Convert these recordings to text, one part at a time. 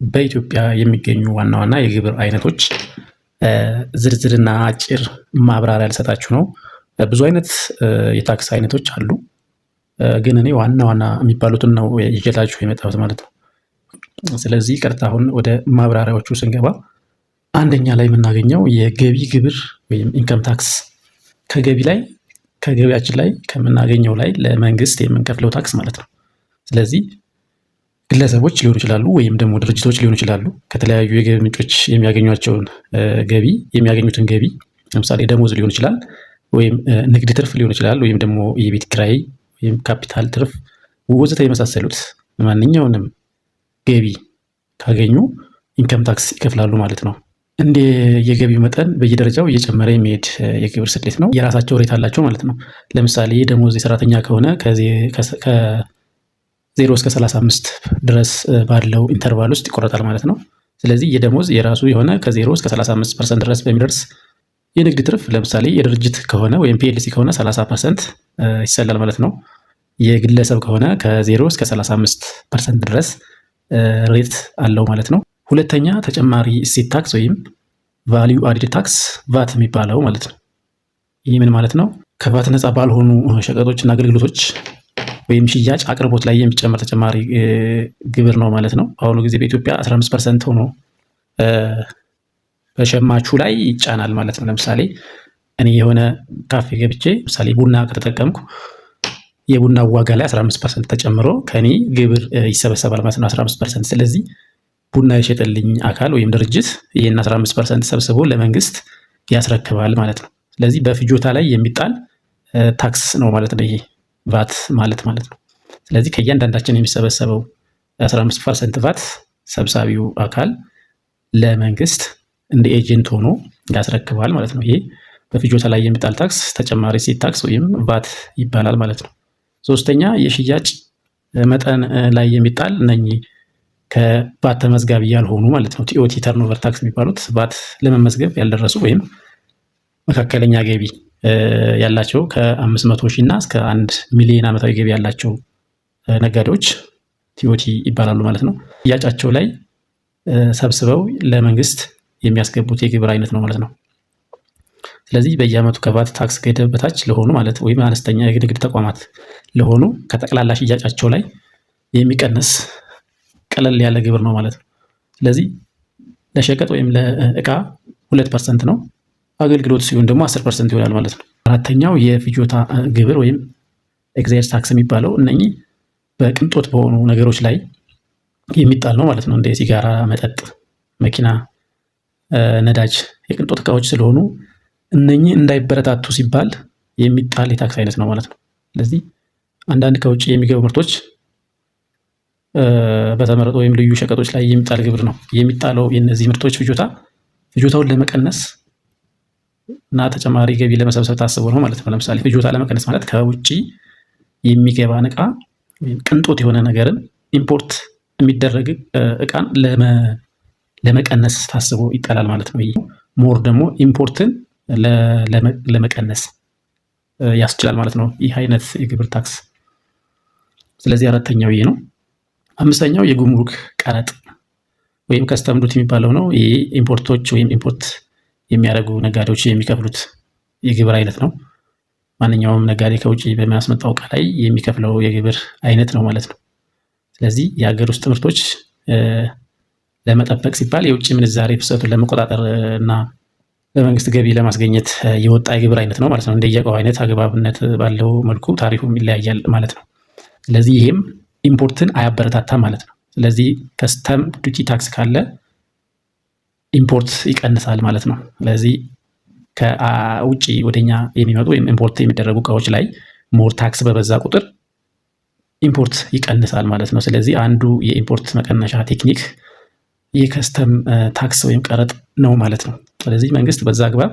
በኢትዮጵያ የሚገኙ ዋና ዋና የግብር አይነቶች ዝርዝርና አጭር ማብራሪያ ልሰጣችሁ ነው። ብዙ አይነት የታክስ አይነቶች አሉ፣ ግን እኔ ዋና ዋና የሚባሉትን ነው ይዤላችሁ የመጣሁት ማለት ነው። ስለዚህ ቀጥታ አሁን ወደ ማብራሪያዎቹ ስንገባ አንደኛ ላይ የምናገኘው የገቢ ግብር ወይም ኢንከም ታክስ ከገቢያችን ላይ ከምናገኘው ላይ ለመንግስት የምንከፍለው ታክስ ማለት ነው። ስለዚህ ግለሰቦች ሊሆኑ ይችላሉ ወይም ደግሞ ድርጅቶች ሊሆኑ ይችላሉ። ከተለያዩ የገቢ ምንጮች የሚያገኙትን ገቢ ለምሳሌ ደሞዝ ሊሆን ይችላል፣ ወይም ንግድ ትርፍ ሊሆን ይችላል፣ ወይም ደግሞ የቤት ኪራይ ወይም ካፒታል ትርፍ ወዘተ የመሳሰሉት ማንኛውንም ገቢ ካገኙ ኢንከም ታክስ ይከፍላሉ ማለት ነው። እንደ የገቢው መጠን በየደረጃው እየጨመረ የሚሄድ የግብር ስሌት ነው። የራሳቸው ሬት አላቸው ማለት ነው። ለምሳሌ ደሞዝ የሰራተኛ ከሆነ ከ0 እስከ 35 ድረስ ባለው ኢንተርቫል ውስጥ ይቆረጣል ማለት ነው። ስለዚህ የደሞዝ የራሱ የሆነ ከ0 እስከ 35% ድረስ በሚደርስ የንግድ ትርፍ ለምሳሌ የድርጅት ከሆነ ወይም ፒኤልሲ ከሆነ 30% ይሰላል ማለት ነው። የግለሰብ ከሆነ ከ0 እስከ 35% ድረስ ሬት አለው ማለት ነው። ሁለተኛ ተጨማሪ እሴት ታክስ ወይም ቫልዩ አድድ ታክስ ቫት የሚባለው ማለት ነው። ይህ ምን ማለት ነው? ከቫት ነፃ ባልሆኑ ሸቀጦችና አገልግሎቶች ወይም ሽያጭ አቅርቦት ላይ የሚጨመር ተጨማሪ ግብር ነው ማለት ነው። በአሁኑ ጊዜ በኢትዮጵያ 15% ሆኖ በሸማቹ ላይ ይጫናል ማለት ነው። ለምሳሌ እኔ የሆነ ካፌ ገብቼ ለምሳሌ ቡና ከተጠቀምኩ የቡና ዋጋ ላይ 15% ተጨምሮ ከኔ ግብር ይሰበሰባል ማለት ነው፣ 15%። ስለዚህ ቡና የሸጠልኝ አካል ወይም ድርጅት ይህን 15% ሰብስቦ ለመንግስት ያስረክባል ማለት ነው። ስለዚህ በፍጆታ ላይ የሚጣል ታክስ ነው ማለት ነው ይሄ ቫት ማለት ነው። ስለዚህ ከእያንዳንዳችን የሚሰበሰበው 15% ቫት ሰብሳቢው አካል ለመንግስት እንደ ኤጀንት ሆኖ ያስረክባል ማለት ነው። ይሄ በፍጆታ ላይ የሚጣል ታክስ ተጨማሪ እሴት ታክስ ወይም ቫት ይባላል ማለት ነው። ሶስተኛ የሽያጭ መጠን ላይ የሚጣል እነኚህ ከቫት ተመዝጋቢ ያልሆኑ ማለት ነው ቲኦቲ ተርኖቨር ታክስ የሚባሉት ቫት ለመመዝገብ ያልደረሱ ወይም መካከለኛ ገቢ ያላቸው ከ500 ሺህ እና እስከ 1 ሚሊዮን ዓመታዊ ገቢ ያላቸው ነጋዴዎች ቲኦቲ ይባላሉ ማለት ነው። ሽያጫቸው ላይ ሰብስበው ለመንግስት የሚያስገቡት የግብር አይነት ነው ማለት ነው። ስለዚህ በየዓመቱ ከቫት ታክስ ገደብ በታች ለሆኑ ማለት ወይም አነስተኛ የንግድ ተቋማት ለሆኑ ከጠቅላላ ሽያጫቸው ላይ የሚቀንስ ቀለል ያለ ግብር ነው ማለት ነው። ስለዚህ ለሸቀጥ ወይም ለእቃ 2% ነው፣ አገልግሎት ሲሆን ደግሞ 10% ይሆናል ማለት ነው። አራተኛው የፍጆታ ግብር ወይም ኤክሳይዝ ታክስ የሚባለው እነኚህ በቅንጦት በሆኑ ነገሮች ላይ የሚጣል ነው ማለት ነው። እንደ ሲጋራ፣ መጠጥ፣ መኪና፣ ነዳጅ የቅንጦት እቃዎች ስለሆኑ እነኚህ እንዳይበረታቱ ሲባል የሚጣል የታክስ አይነት ነው ማለት ነው። ስለዚህ አንዳንድ ከውጭ የሚገቡ ምርቶች በተመረጡ ወይም ልዩ ሸቀጦች ላይ የሚጣል ግብር ነው። የሚጣለው የእነዚህ ምርቶች ፍጆታውን ለመቀነስ እና ተጨማሪ ገቢ ለመሰብሰብ ታስቦ ነው ማለት ነው። ለምሳሌ ፍጆታ ለመቀነስ ማለት ከውጭ የሚገባን እቃ ወይም ቅንጦት የሆነ ነገርን ኢምፖርት የሚደረግ እቃን ለመቀነስ ታስቦ ይጣላል ማለት ነው። ይህ ሞር ደግሞ ኢምፖርትን ለመቀነስ ያስችላል ማለት ነው ይህ አይነት የግብር ታክስ። ስለዚህ አራተኛው ይህ ነው። አምስተኛው የጉምሩክ ቀረጥ ወይም ከስተም ዱቲ የሚባለው ነው። ይህ ኢምፖርቶች ወይም ኢምፖርት የሚያደርጉ ነጋዴዎች የሚከፍሉት የግብር አይነት ነው። ማንኛውም ነጋዴ ከውጭ በሚያስመጣው እቃ ላይ የሚከፍለው የግብር አይነት ነው ማለት ነው። ስለዚህ የሀገር ውስጥ ምርቶች ለመጠበቅ ሲባል የውጭ ምንዛሬ ፍሰቱን ለመቆጣጠር እና ለመንግስት ገቢ ለማስገኘት የወጣ የግብር አይነት ነው ማለት ነው። እንደየእቃው አይነት አግባብነት ባለው መልኩ ታሪፉም ይለያያል ማለት ነው። ስለዚህ ይሄም ኢምፖርትን አያበረታታም ማለት ነው። ስለዚህ ከስተም ዱቲ ታክስ ካለ ኢምፖርት ይቀንሳል ማለት ነው። ስለዚህ ከውጭ ወደኛ የሚመጡ ወይም ኢምፖርት የሚደረጉ እቃዎች ላይ ሞር ታክስ በበዛ ቁጥር ኢምፖርት ይቀንሳል ማለት ነው። ስለዚህ አንዱ የኢምፖርት መቀነሻ ቴክኒክ የከስተም ታክስ ወይም ቀረጥ ነው ማለት ነው። ስለዚህ መንግስት በዛ አግባብ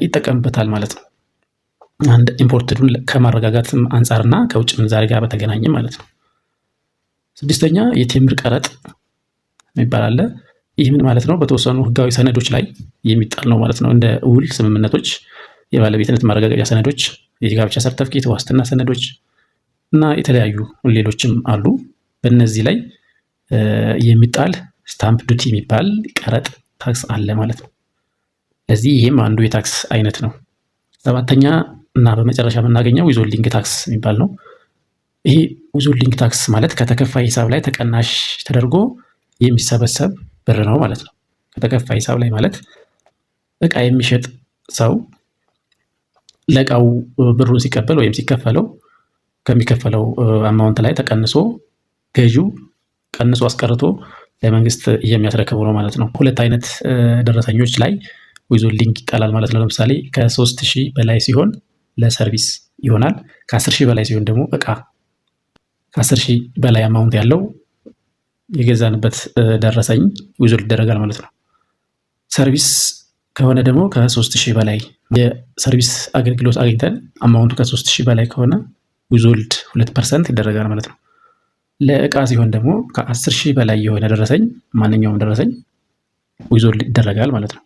ይጠቀምበታል ማለት ነው። አንድ ኢምፖርትዱን ከማረጋጋትም አንጻርና ከውጭ ምንዛሬ ጋር በተገናኘ ማለት ነው። ስድስተኛ የቴምር ቀረጥ የሚባል አለ። ይህ ምን ማለት ነው? በተወሰኑ ህጋዊ ሰነዶች ላይ የሚጣል ነው ማለት ነው። እንደ ውል ስምምነቶች፣ የባለቤትነት ማረጋገጫ ሰነዶች፣ የጋብቻ ሰርተፍኬት፣ ዋስትና ሰነዶች እና የተለያዩ ሌሎችም አሉ። በእነዚህ ላይ የሚጣል ስታምፕ ዱቲ የሚባል ቀረጥ ታክስ አለ ማለት ነው። ስለዚህ ይህም አንዱ የታክስ አይነት ነው። ሰባተኛ እና በመጨረሻ የምናገኘው ዊዝሆልዲንግ ታክስ የሚባል ነው። ይሄ ዊዝሆልዲንግ ታክስ ማለት ከተከፋይ ሂሳብ ላይ ተቀናሽ ተደርጎ የሚሰበሰብ ብር ነው ማለት ነው። ከተከፋይ ሂሳብ ላይ ማለት እቃ የሚሸጥ ሰው ለእቃው ብሩን ሲቀበል ወይም ሲከፈለው ከሚከፈለው አማውንት ላይ ተቀንሶ ገዢው ቀንሶ አስቀርቶ ለመንግስት የሚያስረክበው ነው ማለት ነው። ሁለት አይነት ደረሰኞች ላይ ዊዝሆልዲንግ ይጣላል ማለት ነው። ለምሳሌ ከ3000 በላይ ሲሆን ለሰርቪስ ይሆናል። ከ10000 በላይ ሲሆን ደግሞ እቃ ከ10000 በላይ አማውንት ያለው የገዛንበት ደረሰኝ ዊዝሆልድ ይደረጋል ማለት ነው። ሰርቪስ ከሆነ ደግሞ ከ3000 በላይ የሰርቪስ አገልግሎት አግኝተን አማውንቱ ከ3000 በላይ ከሆነ ዊዝሆልድ 2% ይደረጋል ማለት ነው። ለእቃ ሲሆን ደግሞ ከ10000 በላይ የሆነ ደረሰኝ ማንኛውም ደረሰኝ ዊዝሆልድ ይደረጋል ማለት ነው።